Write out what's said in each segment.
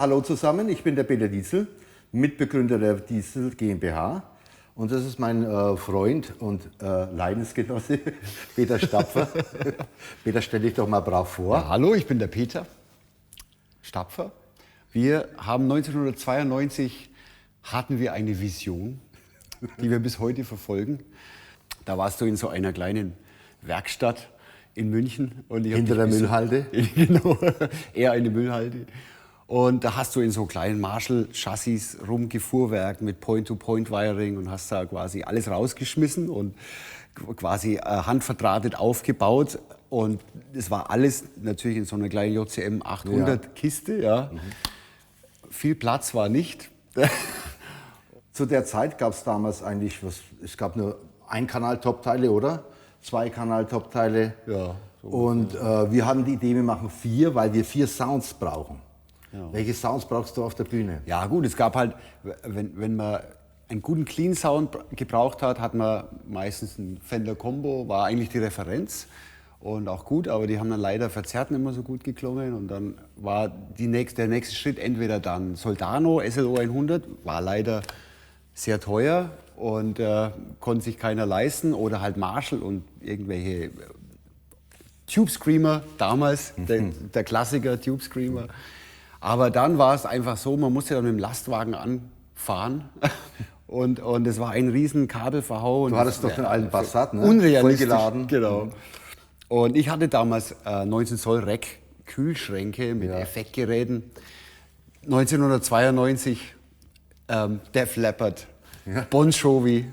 Hallo zusammen, ich bin der Peter Dietzel, Mitbegründer der Dietzel GmbH. Und das ist mein Freund und Leidensgenosse, Peter Stapfer. Peter, stell dich doch mal brav vor. Ja, hallo, ich bin der Peter Stapfer. Wir haben 1992 hatten wir eine Vision, die wir bis heute verfolgen. Da warst du in so einer kleinen Werkstatt in München. Und ich Hinter der Müllhalde? Genau, eher eine Müllhalde. Und da hast du in so kleinen Marshall-Chassis rumgefuhrwerkt mit Point-to-Point-Wiring und hast da quasi alles rausgeschmissen und quasi handverdrahtet aufgebaut. Und es war alles natürlich in so einer kleinen JCM 800 Kiste. Ja. Viel Platz war nicht. Zu der Zeit gab es damals eigentlich, es gab nur Ein-Kanal-Top-Teile, oder? 2-Kanal-Top-Teile. Ja, so und wir hatten die Idee, wir machen 4, weil wir 4 Sounds brauchen. Ja. Welche Sounds brauchst du auf der Bühne? Ja gut, es gab halt, wenn man einen guten Clean Sound gebraucht hat, hat man meistens einen Fender Combo, war eigentlich die Referenz und auch gut, aber die haben dann leider verzerrt nicht immer so gut geklungen und dann war der nächste Schritt entweder dann Soldano SLO 100, war leider sehr teuer und konnte sich keiner leisten, oder halt Marshall und irgendwelche Tube Screamer damals, der Klassiker Tube Screamer. Aber dann war es einfach so, man musste dann mit dem Lastwagen anfahren und es war ein riesen Kabelverhau. Du hattest doch den alten Passat, ne? Unrealistisch. Vollgeladen. Genau. Und ich hatte damals 19 Zoll Rack Kühlschränke mit Effektgeräten. 1992 Def Leppard, Bon Jovi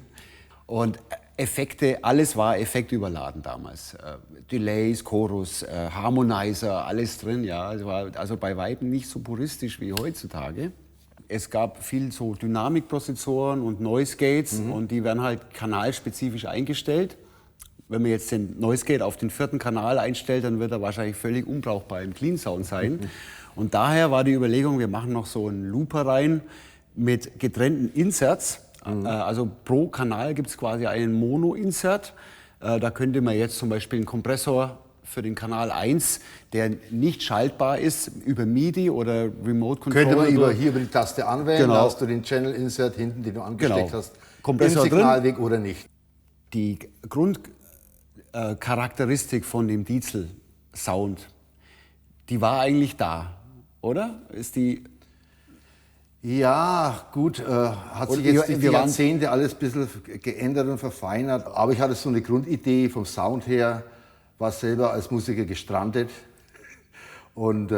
und Effekte, alles war effektüberladen damals. Delays, Chorus, Harmonizer, alles drin. Ja. Es war also bei Weitem nicht so puristisch wie heutzutage. Es gab viel so Dynamikprozessoren und Noise Gates und die werden halt kanalspezifisch eingestellt. Wenn man jetzt den Noise Gate auf den 4. Kanal einstellt, dann wird er wahrscheinlich völlig unbrauchbar im Clean Sound sein. Und daher war die Überlegung, wir machen noch so einen Looper rein mit getrennten Inserts. Also pro Kanal gibt es quasi einen Mono-Insert. Da könnte man jetzt zum Beispiel einen Kompressor für den Kanal 1, der nicht schaltbar ist, über MIDI oder Remote Control. Könnte man hier über die Taste anwählen, genau. Da hast du den Channel-Insert hinten, den du angesteckt hast, Kompressor im Signalweg drin. oder nicht. Die Grundcharakteristik von dem Dietzel-Sound, die war eigentlich da, oder? Ist die... Ja, gut, hat sich jetzt durch die Jahrzehnte alles ein bisschen geändert und verfeinert. Aber ich hatte so eine Grundidee vom Sound her, war selber als Musiker gestrandet. Und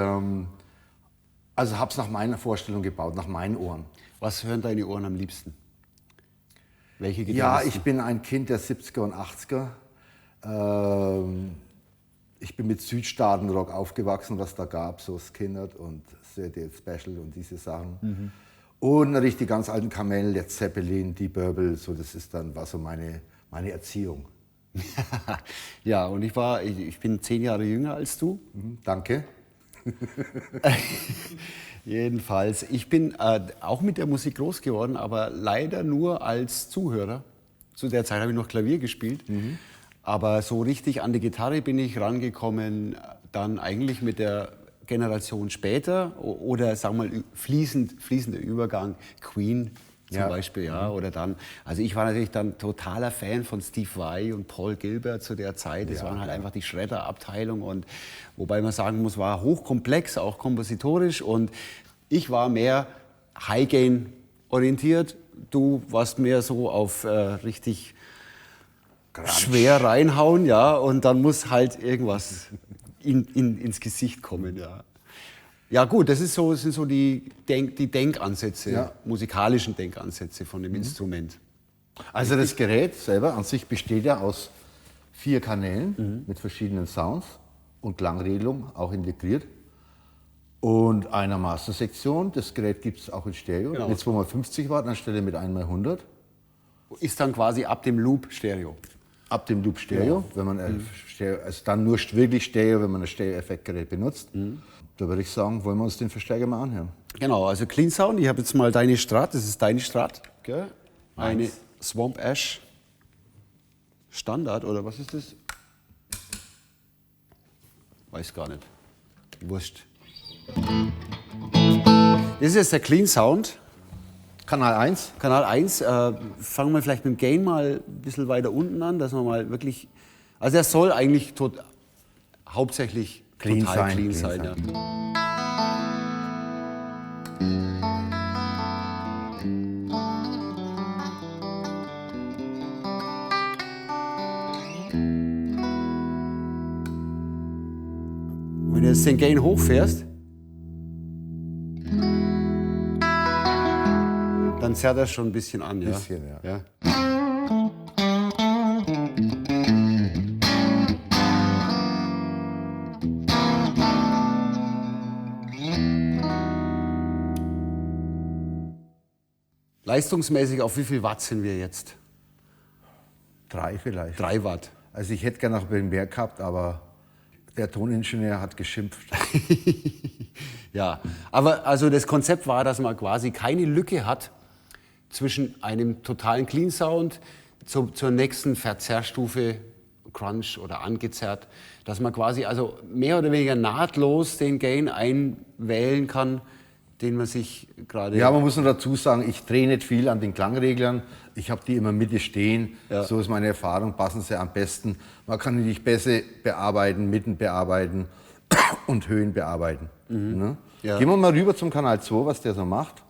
also habe es nach meiner Vorstellung gebaut, nach meinen Ohren. Was hören deine Ohren am liebsten? Welche Gitarristen? Ja, ich bin ein Kind der 70er und 80er. Ich bin mit Südstaatenrock aufgewachsen, was da gab, so Skynyrd und Dead Special und diese Sachen. Und natürlich die ganz alten Kamellen, Led Zeppelin, Deep Purple, so war so meine Erziehung. Ja, und ich bin 10 Jahre jünger als du. Danke. Jedenfalls, ich bin auch mit der Musik groß geworden, aber leider nur als Zuhörer. Zu der Zeit habe ich noch Klavier gespielt. Aber so richtig an die Gitarre bin ich rangekommen, dann eigentlich mit der Generation später oder sagen wir mal fließender Übergang, Queen zum Beispiel, ja, oder dann, also ich war natürlich dann totaler Fan von Steve Vai und Paul Gilbert zu der Zeit, das waren halt einfach die Shredder-Abteilung und wobei man sagen muss, war hochkomplex, auch kompositorisch und ich war mehr High-Gain orientiert, du warst mehr so auf richtig schwer reinhauen, ja, und dann muss halt irgendwas ins Gesicht kommen, ja. Ja gut, das sind so die Denkansätze, musikalischen Denkansätze von dem Instrument. Also das Gerät selber an sich besteht ja aus 4 Kanälen mit verschiedenen Sounds und Klangregelung auch integriert. Und einer Mastersektion. Das Gerät gibt es auch in Stereo, mit 2x50 Watt anstelle mit 1x100. Ist dann quasi ab dem Loop Stereo. Ab dem Loop Stereo, wenn man also dann nur wirklich Stereo, wenn man ein Stereo-Effektgerät benutzt. Da würde ich sagen, wollen wir uns den Verstärker mal anhören. Genau, also Clean Sound. Ich habe jetzt mal deine Strat, das ist deine Strat. Gell? Eine Swamp Ash Standard, oder was ist das? Weiß gar nicht. Wurscht. Das ist jetzt der Clean Sound. Kanal 1. Kanal 1. Fangen wir vielleicht mit dem Gain mal ein bisschen weiter unten an, dass man mal wirklich. Also er soll eigentlich hauptsächlich Clean total sein, clean clean sein. Ja. Wenn du jetzt den Gain hochfährst, dann zerrt das schon ein bisschen an. Ja? Bisschen, ja. Ja. Leistungsmäßig auf wie viel Watt sind wir jetzt? 3 vielleicht. 3 Watt. Also ich hätte gerne noch ein bisschen mehr gehabt, aber der Toningenieur hat geschimpft. Ja, aber also das Konzept war, dass man quasi keine Lücke hat zwischen einem totalen Clean Sound zur nächsten Verzerrstufe, Crunch oder angezerrt, dass man quasi also mehr oder weniger nahtlos den Gain einwählen kann, den man sich gerade... Ja, man muss noch dazu sagen, ich drehe nicht viel an den Klangreglern. Ich habe die immer Mitte stehen. Ja. So ist meine Erfahrung, passen sie am besten. Man kann die nicht Bässe bearbeiten, Mitten bearbeiten und Höhen bearbeiten. Ne? Ja. Gehen wir mal rüber zum Kanal 2, was der so macht.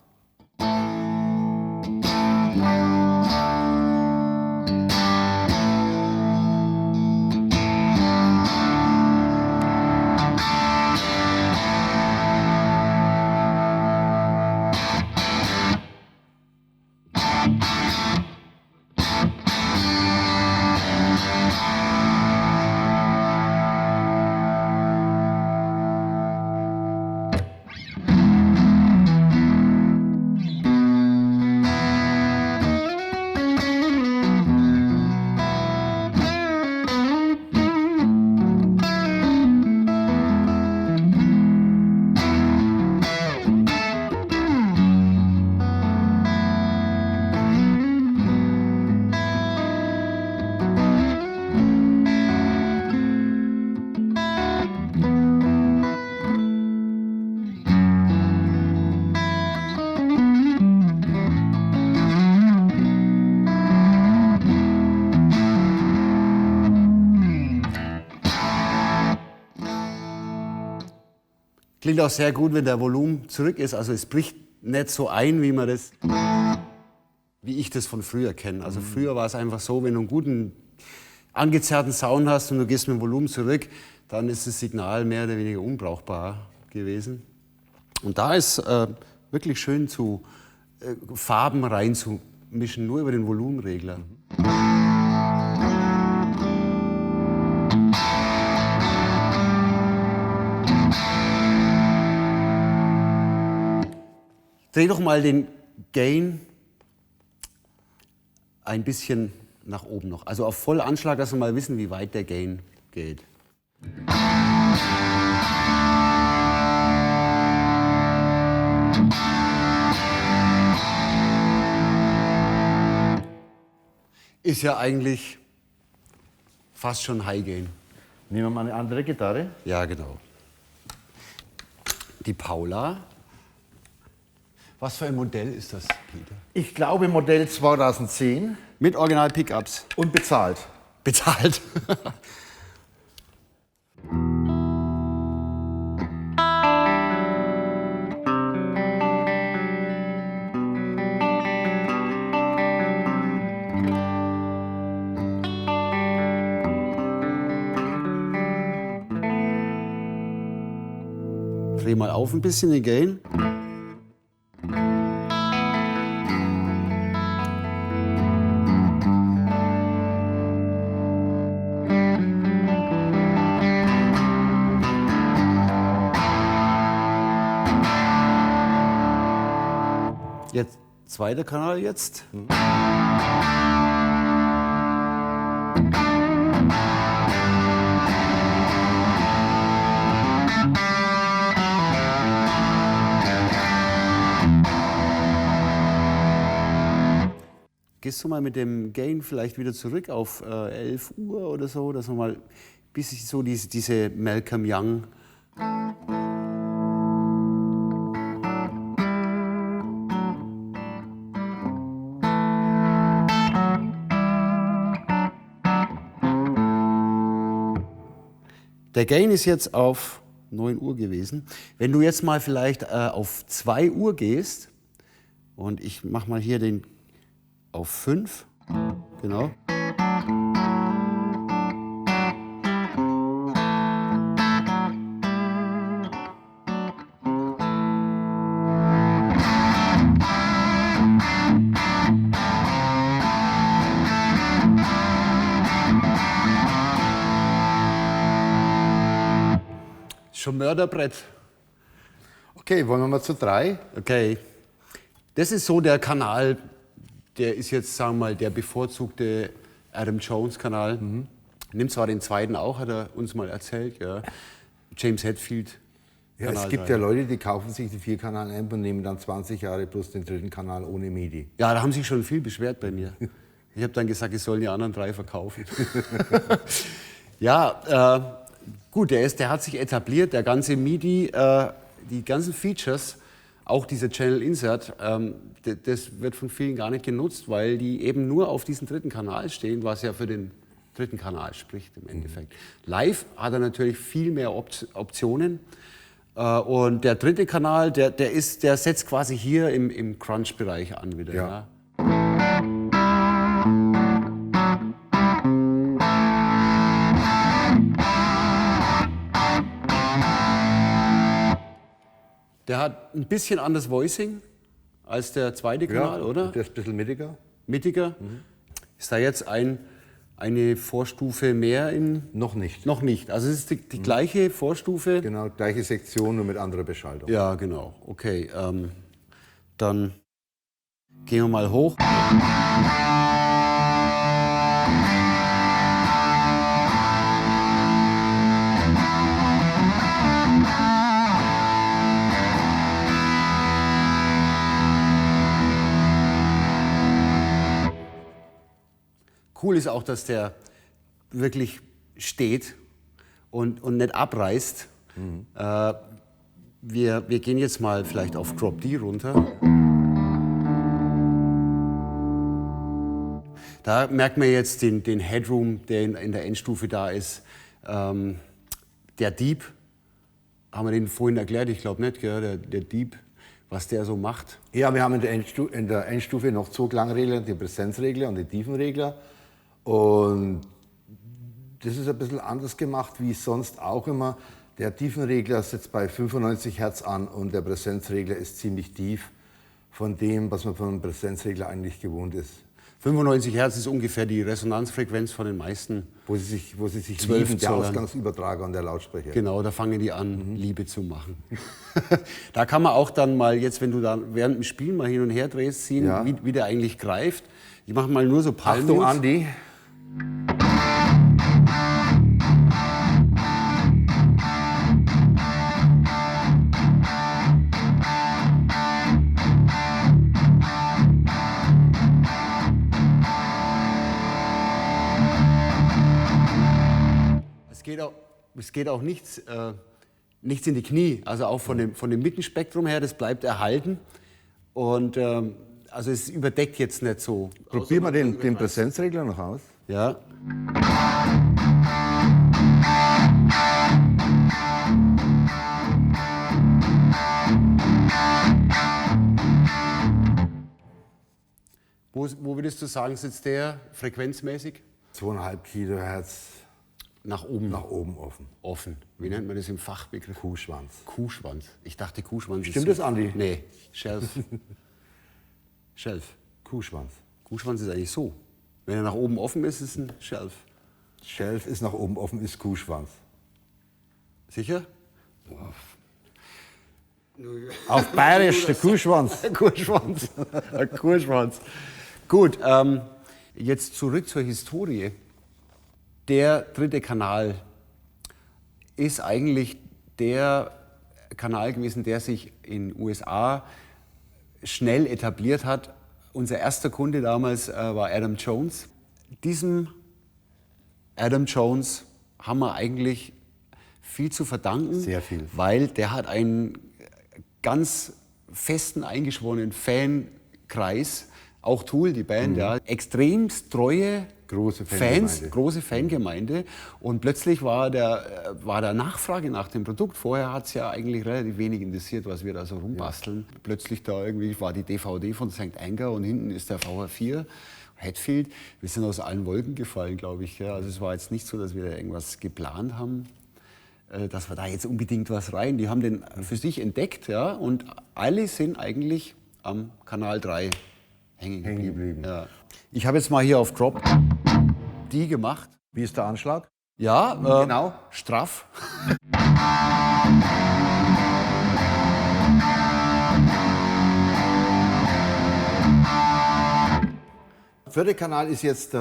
Klingt auch sehr gut, wenn der Volumen zurück ist. Also es bricht nicht so ein, wie ich das von früher kenne. Also früher war es einfach so, wenn du einen guten angezerrten Sound hast und du gehst mit dem Volumen zurück, dann ist das Signal mehr oder weniger unbrauchbar gewesen. Und da ist wirklich schön Farben reinzumischen, nur über den Volumenregler. Dreh doch mal den Gain ein bisschen nach oben noch. Also auf Vollanschlag, dass wir mal wissen, wie weit der Gain geht. Ist ja eigentlich fast schon High Gain. Nehmen wir mal eine andere Gitarre. Ja, genau. Die Paula. Was für ein Modell ist das, Peter? Ich glaube Modell 2010 Mit Original-Pickups. und bezahlt. Bezahlt. Dreh mal auf ein bisschen den Gain. Jetzt zweiter Kanal jetzt. Gehst du mal mit dem Gain vielleicht wieder zurück auf 11 Uhr oder so, dass man mal bis ich so diese Malcolm Young. Der Gain ist jetzt auf 9 Uhr gewesen. Wenn du jetzt mal vielleicht auf 2 Uhr gehst und ich mache mal hier den auf 5, genau. Schon Mörderbrett. Okay, wollen wir mal zu 3? Okay. Das ist so der Kanal, der ist jetzt, sagen wir mal, der bevorzugte Adam Jones-Kanal. Nimmt zwar den zweiten auch, hat er uns mal erzählt, ja. James Hetfield. Ja, es gibt ja Leute, die kaufen sich die 4-Kanal-Amp und nehmen dann 20 Jahre plus den 3. Kanal ohne MIDI. Ja, da haben sich schon viel beschwert bei mir. Ich habe dann gesagt, ich soll die anderen 3 verkaufen. Ja, gut, der hat sich etabliert, der ganze MIDI, die ganzen Features, auch dieser Channel Insert, das wird von vielen gar nicht genutzt, weil die eben nur auf diesen 3. Kanal stehen, was ja für den 3. Kanal spricht im Endeffekt. Live hat er natürlich viel mehr Optionen und der 3. Kanal, der setzt quasi hier im Crunch-Bereich an wieder. Ja. Ja. Der hat ein bisschen anderes Voicing als der 2. Kanal, oder? Der ist ein bisschen mittiger. Mittiger. Ist da jetzt eine Vorstufe mehr in? Noch nicht. Noch nicht. Also es ist die gleiche Vorstufe? Genau, gleiche Sektion, nur mit anderer Beschaltung. Ja, genau. Okay, dann gehen wir mal hoch. Cool ist auch, dass der wirklich steht und nicht abreißt. Wir gehen jetzt mal vielleicht auf Drop D runter. Da merkt man jetzt den Headroom, der in der Endstufe da ist. Der Deep, haben wir den vorhin erklärt? Ich glaube nicht, gell? Der Deep, was der so macht. Ja, wir haben in der Endstufe noch 2 Klangregler, die Präsenzregler und die Tiefenregler. Und das ist ein bisschen anders gemacht, wie sonst auch immer. Der Tiefenregler setzt bei 95 Hertz an und der Präsenzregler ist ziemlich tief von dem, was man von einem Präsenzregler eigentlich gewohnt ist. 95 Hertz ist ungefähr die Resonanzfrequenz von den meisten. Wo sie sich 12 lieben, der Zollern. Ausgangsübertrager und der Lautsprecher. Genau, da fangen die an, Liebe zu machen. Da kann man auch dann mal jetzt, wenn du da während dem Spiel mal hin und her drehst, sehen, Ja. wie der eigentlich greift. Ich mache mal nur so Palm Achtung, Mutes. Andi. Es geht auch nichts in die Knie, also auch von dem Mittenspektrum her, das bleibt erhalten. Und also es überdeckt jetzt nicht so. Probieren wir den Präsenzregler noch aus. Ja. Wo würdest du sagen, sitzt der frequenzmäßig? 2,5 Kilohertz Nach oben. nach oben offen. Offen. Wie nennt man das im Fachbegriff? Kuhschwanz. Kuhschwanz. Ich dachte, Kuhschwanz ist Stimmt so. das, Andi? Nee, Shelf. Shelf. Kuhschwanz. Kuhschwanz ist eigentlich so. Wenn er nach oben offen ist, ist es ein Shelf. Shelf ist nach oben offen, ist Kuhschwanz. Sicher? Auf Bayerisch, der Kuhschwanz. Kuhschwanz. Ein Kuhschwanz. Gut, jetzt zurück zur Historie. Der 3. Kanal ist eigentlich der Kanal gewesen, der sich in den USA schnell etabliert hat. Unser erster Kunde damals war Adam Jones. Diesem Adam Jones haben wir eigentlich viel zu verdanken. Sehr viel. Weil der hat einen ganz festen, eingeschworenen Fankreis, auch Tool, die Band, ja, extremst treue große Fangemeinde. Und plötzlich war der Nachfrage nach dem Produkt. Vorher hat es ja eigentlich relativ wenig interessiert, was wir da so rumbasteln. Ja. Plötzlich da irgendwie war die DVD von St. Anger und hinten ist der VR4. Hatfield, wir sind aus allen Wolken gefallen, glaube ich. Ja. Also es war jetzt nicht so, dass wir da irgendwas geplant haben, dass wir da jetzt unbedingt was rein. Die haben den für sich entdeckt, ja, und alle sind eigentlich am Kanal 3 hängen geblieben. Ja. Ich habe jetzt mal hier auf Drop die gemacht. Wie ist der Anschlag? Ja, genau. Straff. Vierter Kanal ist jetzt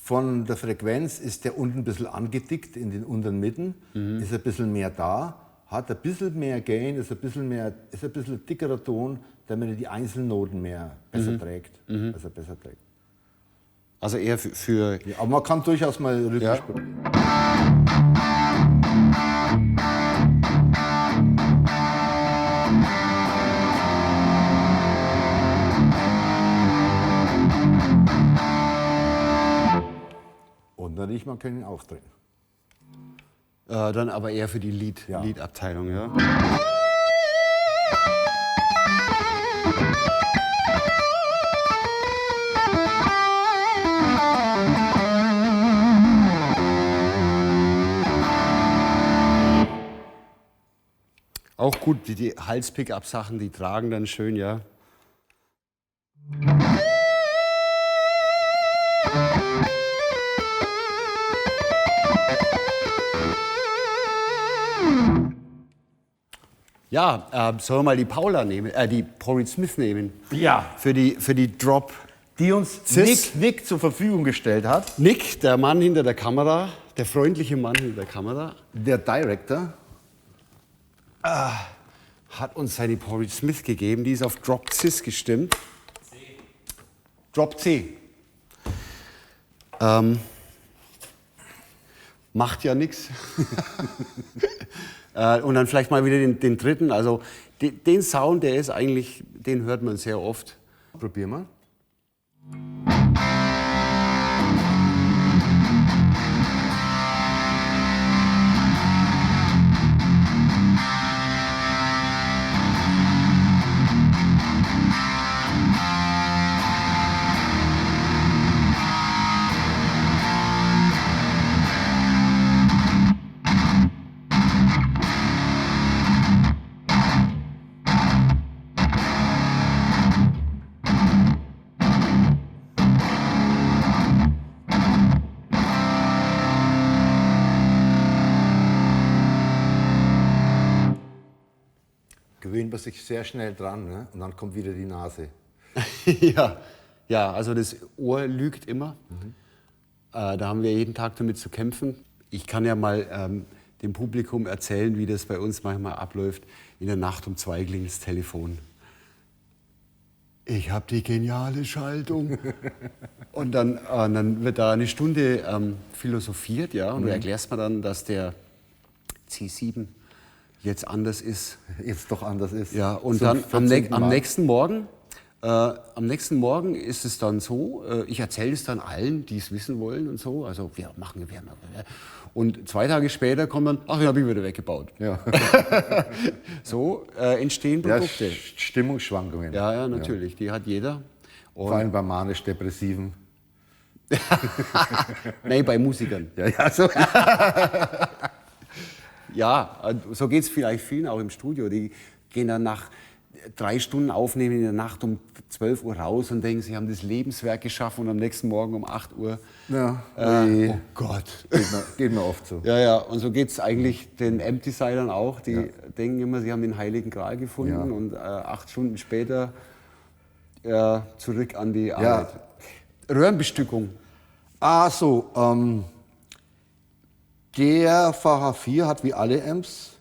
von der Frequenz, ist der unten ein bisschen angedickt in den unteren Mitten, ist ein bisschen mehr da, hat ein bisschen mehr Gain, ist ein bisschen dickerer Ton, damit er die einzelnen Noten besser trägt. Also eher für ja, aber man kann durchaus mal rhythmisch probieren. Und natürlich, man kann ihn aufdrehen. Dann aber eher für die Liedabteilung, ja. Auch gut, die Hals-Pick-up-Sachen, die tragen dann schön, ja. Ja, sollen wir mal die Paula nehmen, die Porritt Smith nehmen? Ja. Für die Drop. Die uns Nick zur Verfügung gestellt hat. Nick, der Mann hinter der Kamera, der freundliche Mann hinter der Kamera. Der Director. Hat uns seine Porritt Smith gegeben, die ist auf Drop Cis gestimmt. C. Drop C. Macht ja nichts. Und dann vielleicht mal wieder den dritten. Also den Sound, der ist eigentlich, den hört man sehr oft. Probier mal. Gewöhnt man sich sehr schnell dran, ne? Und dann kommt wieder die Nase. ja, also das Ohr lügt immer. Da haben wir jeden Tag damit zu kämpfen. Ich kann ja mal dem Publikum erzählen, wie das bei uns manchmal abläuft. In der Nacht um 2 klingt das Telefon. Ich habe die geniale Schaltung. Und dann wird da eine Stunde philosophiert, ja, und du erklärst mir dann, dass der C7 jetzt anders ist. Jetzt doch anders ist. Ja, und dann am nächsten Morgen ist es dann so, ich erzähle es dann allen, die es wissen wollen und so. Also wir machen. Und 2 Tage später kommt dann, ach, den habe ich wieder weggebaut. Ja. So entstehen Produkte. Ja, Stimmungsschwankungen. Ja, natürlich, die hat jeder. Und vor allem bei manisch-depressiven. Nein, bei Musikern. Ja, so. Ja, so geht es vielleicht vielen auch im Studio. Die gehen dann nach 3 Stunden Aufnehmen in der Nacht um 12 Uhr raus und denken, sie haben das Lebenswerk geschaffen und am nächsten Morgen um 8 Uhr. Ja. Oh Gott. Geht mir oft so. Ja, und so geht es eigentlich den Amp-Designern auch. Die denken immer, sie haben den Heiligen Gral gefunden und 8 Stunden später zurück an die Arbeit. Röhrenbestückung. Der VH4 hat wie alle Amps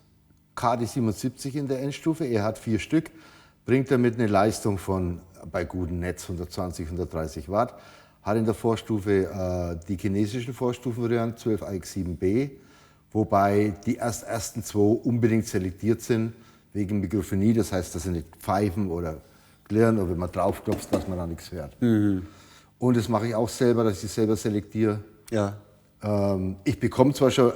KD77 in der Endstufe. Er hat 4 Stück, bringt damit eine Leistung von bei gutem Netz 120, 130 Watt. Hat in der Vorstufe die chinesischen Vorstufenröhren 12 AX7B, wobei die ersten 2 unbedingt selektiert sind wegen Mikrofonie. Das heißt, dass sie nicht pfeifen oder klirren oder wenn man draufklopft, dass man da nichts hört. Und das mache ich auch selber, dass ich selber selektiere. Ja. Ich bekomme zwar schon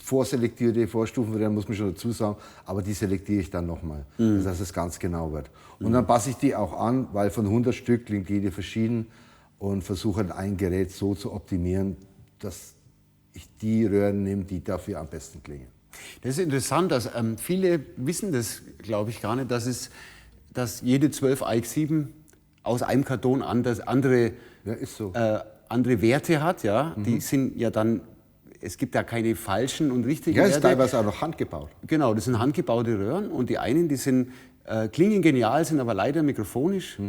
vorselektierte Vorstufenröhren, muss man schon dazu sagen, aber die selektiere ich dann nochmal, dass es ganz genau wird. Und dann passe ich die auch an, weil von 100 Stück klingt jede verschieden und versuche ein Gerät so zu optimieren, dass ich die Röhren nehme, die dafür am besten klingen. Das ist interessant, dass viele wissen das, glaube ich, gar nicht, dass jede 12 AX7 aus einem Karton andere Werte hat. Ja? Die sind ja dann, es gibt ja keine falschen und richtigen Werte. Werte. Ja, ist teilweise auch noch handgebaut. Genau, das sind handgebaute Röhren und die einen, die sind, klingen genial, sind aber leider mikrofonisch.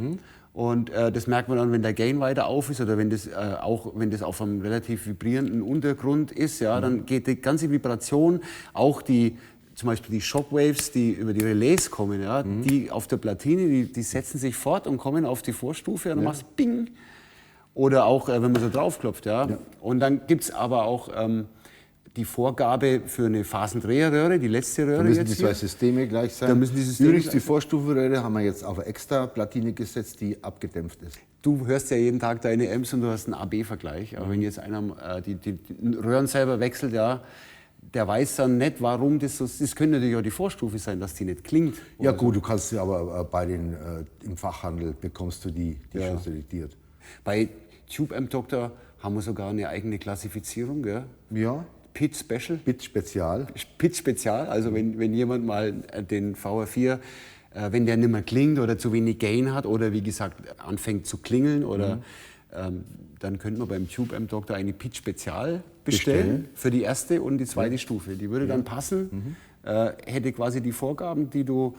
Und das merkt man dann, wenn der Gain weiter auf ist oder wenn das auf einem relativ vibrierenden Untergrund ist, ja, dann geht die ganze Vibration, auch zum Beispiel die Shockwaves, die über die Relais kommen, ja, die auf der Platine, die setzen sich fort und kommen auf die Vorstufe und dann machst du Bing. Oder auch, wenn man so draufklopft. Ja. Und dann gibt es aber auch die Vorgabe für eine Phasendreherröhre, die letzte Röhre. Da müssen die zwei Systeme gleich sein. Da müssen die Systeme Übrigens, die Vorstufenröhre haben wir jetzt auf eine extra Platine gesetzt, die abgedämpft ist. Du hörst ja jeden Tag deine Amps und du hast einen AB-Vergleich. Aber wenn jetzt einer die Röhren selber wechselt, ja, der weiß dann nicht, warum das so ist. Das könnte natürlich auch die Vorstufe sein, dass die nicht klingt. Ja gut, du kannst sie aber im Fachhandel bekommst du die schon selektiert. Bei Tube Amp Doctor haben wir sogar eine eigene Klassifizierung, gell? Ja. Pitch Special. Pitch Spezial. Pitch Spezial, also wenn jemand mal den VR4, wenn der nicht mehr klingt oder zu wenig Gain hat oder wie gesagt anfängt zu klingeln oder dann könnte man beim Tube Amp Doctor eine Pitch Spezial bestellen für die erste und die zweite Stufe. Die würde dann passen, hätte quasi die Vorgaben, die du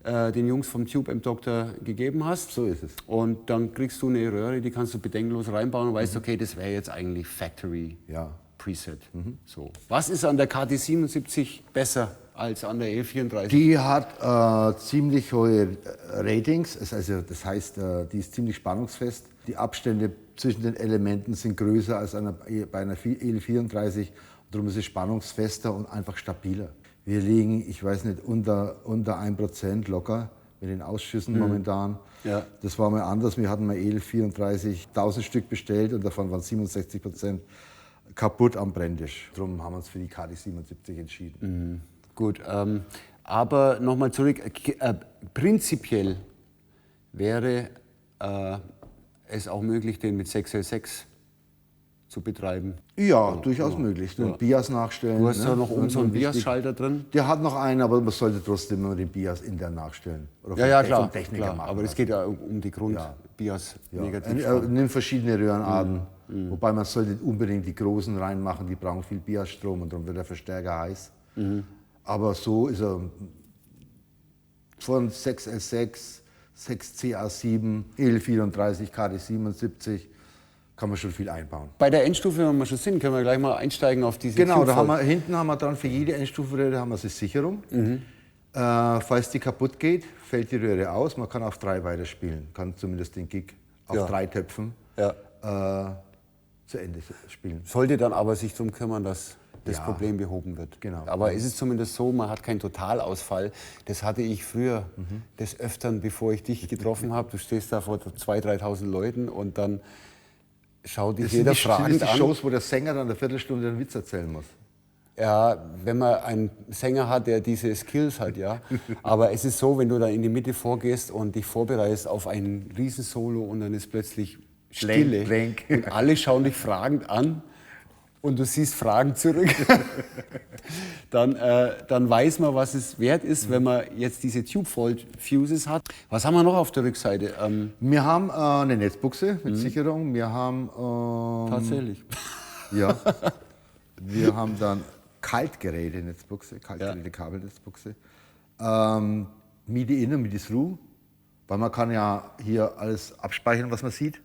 den Jungs vom Tube Amp Doctor gegeben hast. So ist es. Und dann kriegst du eine Röhre, die kannst du bedenkenlos reinbauen und weißt, okay, das wäre jetzt eigentlich Factory Preset. So. Was ist an der KT77 besser als an der E34? Die hat ziemlich hohe Ratings, also das heißt, die ist ziemlich spannungsfest. Die Abstände zwischen den Elementen sind größer als bei einer E34, darum ist sie spannungsfester und einfach stabiler. Wir liegen, ich weiß nicht, unter 1% locker mit den Ausschüssen momentan. Ja. Das war mal anders. Wir hatten mal E34 1000 Stück bestellt und davon waren 67% kaputt am Brenntisch. Darum haben wir uns für die KT77 entschieden. Gut, aber nochmal zurück. Prinzipiell wäre es auch möglich, den mit 6L6 zu betreiben. Ja, durchaus möglich. Den BIAS nachstellen. Du hast ja noch oben so einen BIAS-Schalter drin. Der hat noch einen, aber man sollte trotzdem immer den BIAS intern nachstellen. Oder Ja, klar. vom Techniker machen. Aber es geht ja um die Grund-BIAS-Negativ. Nimm verschiedene Röhrenarten. Wobei man sollte nicht unbedingt die großen reinmachen, die brauchen viel BIAS-Strom und dann wird der Verstärker heiß. Aber so ist er von 6L6, 6CA7, EL34, KT77 kann man schon viel einbauen. Bei der Endstufe, wenn wir schon sind, können wir gleich mal einsteigen auf diese Genau, hinten haben wir dran für jede Endstufenröhre haben wir eine Sicherung. Falls die kaputt geht, fällt die Röhre aus. Man kann auf 3 weiterspielen, kann zumindest den Gig auf 3 Töpfen zu Ende spielen. Sollte dann aber sich darum kümmern, dass das Problem behoben wird. Genau. Aber ist es zumindest so, man hat keinen Totalausfall. Das hatte ich früher des Öfteren, bevor ich dich getroffen habe. Du stehst da vor 2.000, 3.000 Leuten und dann schaut dich jeder fragend an. Das sind die Shows, wo der Sänger dann eine Viertelstunde einen Witz erzählen muss. Ja, wenn man einen Sänger hat, der diese Skills hat, ja. Aber es ist so, wenn du da in die Mitte vorgehst und dich vorbereitest auf ein Riesensolo und dann ist plötzlich Stille Blank. und alle schauen dich fragend an und du siehst Fragen zurück, dann weiß man, was es wert ist, wenn man jetzt diese Tube-Fold-Fuses hat. Was haben wir noch auf der Rückseite? Wir haben eine Netzbuchse mit Sicherung. Wir haben Tatsächlich. Ja. Wir haben dann Kaltgeräte-Netzbuchse, Kaltgeräte-Kabelnetzbuchse. MIDI in und MIDI through, weil man kann ja hier alles abspeichern, was man sieht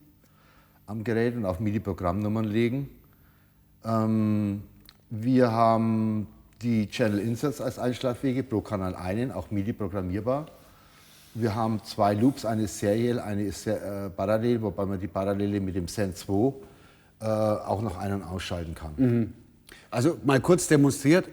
am Gerät und auf MIDI-Programmnummern legen. Wir haben die Channel Inserts als Einschlagwege, pro Kanal einen, auch MIDI programmierbar. Wir haben 2 Loops, eine seriell, eine ist parallel, wobei man die Parallele mit dem Send 2 auch noch ein- und ausschalten kann. Also mal kurz demonstriert.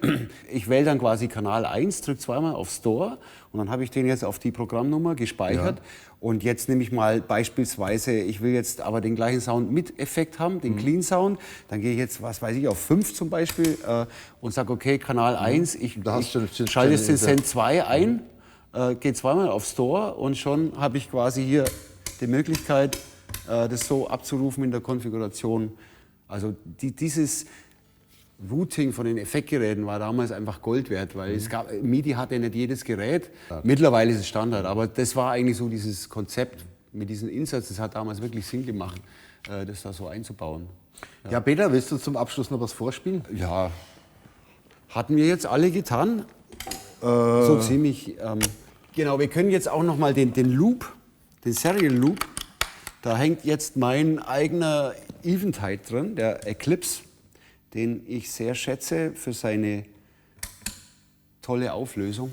Ich wähle dann quasi Kanal 1, drücke zweimal auf Store und dann habe ich den jetzt auf die Programmnummer gespeichert. Ja. Und jetzt nehme ich mal beispielsweise, ich will jetzt aber den gleichen Sound mit Effekt haben, den Clean Sound. Dann gehe ich jetzt, was weiß ich, auf 5 zum Beispiel und sage, okay, Kanal 1, ich schalte jetzt den Send 2 ein, gehe zweimal auf Store und schon habe ich quasi hier die Möglichkeit, das so abzurufen in der Konfiguration. Also dieses Routing von den Effektgeräten war damals einfach Gold wert, weil MIDI hatte nicht jedes Gerät. Ja. Mittlerweile ist es Standard, aber das war eigentlich so dieses Konzept mit diesen Inserts, das hat damals wirklich Sinn gemacht, das da so einzubauen. Ja, Peter, willst du zum Abschluss noch was vorspielen? Ja, hatten wir jetzt alle getan. So ziemlich. Genau, wir können jetzt auch noch mal den Loop, den Serial Loop, da hängt jetzt mein eigener Eventide drin, der Eclipse, den ich sehr schätze für seine tolle Auflösung.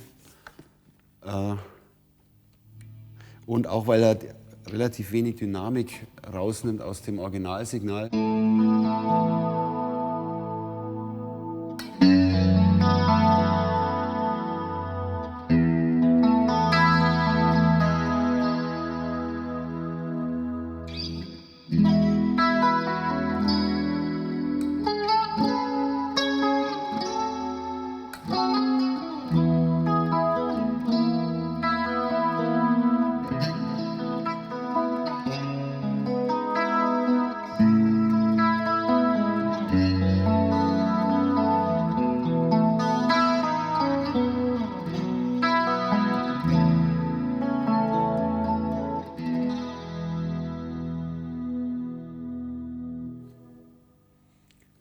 Und auch, weil er relativ wenig Dynamik rausnimmt aus dem Originalsignal.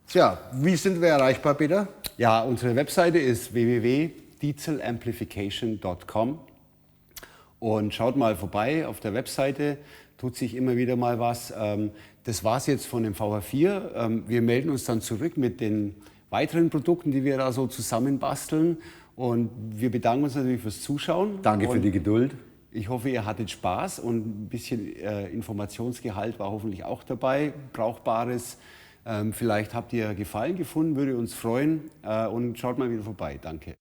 Tja, wie sind wir erreichbar, Peter? Ja, unsere Webseite ist www.dietzelamplification.com und schaut mal vorbei auf der Webseite, tut sich immer wieder mal was. Das war's jetzt von dem VR4. Wir melden uns dann zurück mit den weiteren Produkten, die wir da so zusammenbasteln und wir bedanken uns natürlich fürs Zuschauen. Danke für die Geduld. Ich hoffe, ihr hattet Spaß und ein bisschen Informationsgehalt war hoffentlich auch dabei, Brauchbares. Vielleicht habt ihr Gefallen gefunden, würde uns freuen und schaut mal wieder vorbei. Danke.